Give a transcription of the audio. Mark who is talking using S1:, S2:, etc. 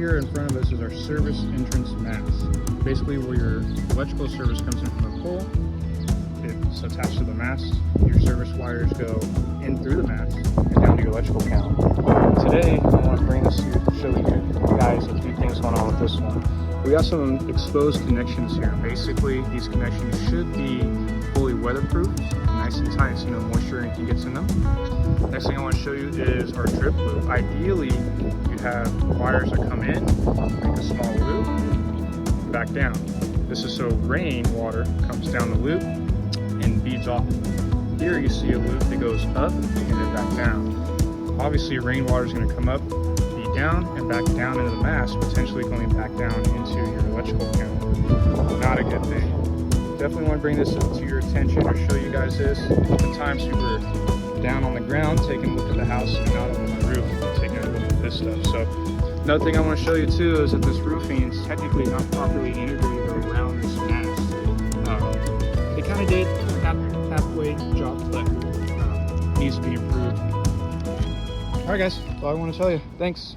S1: here in front of us is our service entrance mast. Basically where your electrical service comes in from the pole, it's attached to the mast. Your service wires go in through the mast and down to your electrical panel. Today, I want to bring this here to show you guys a few things going on with this one. We got some exposed connections here. Basically, these connections should be fully weatherproof, nice and tight so no moisture or anything gets in them. Next thing I want to show you is our drip loop. Ideally, you have wires that come in, make a small loop, back down. This is so rain water comes down the loop and beads off. Here you see a loop that goes up and then back down. Obviously, rainwater is going to come up, bead down, and back down into the mast, potentially going back down into your electrical panel. Not a good thing. Definitely want to bring this to your attention or show you guys this. Sometimes we were down on the ground taking a look at the house and not up on the roof taking a look at this stuff. So another thing I want to show you too is that this roofing is technically not properly integrated around this mast. They kind of did halfway job, but needs to be improved. All right guys, that's all I want to tell you. Thanks.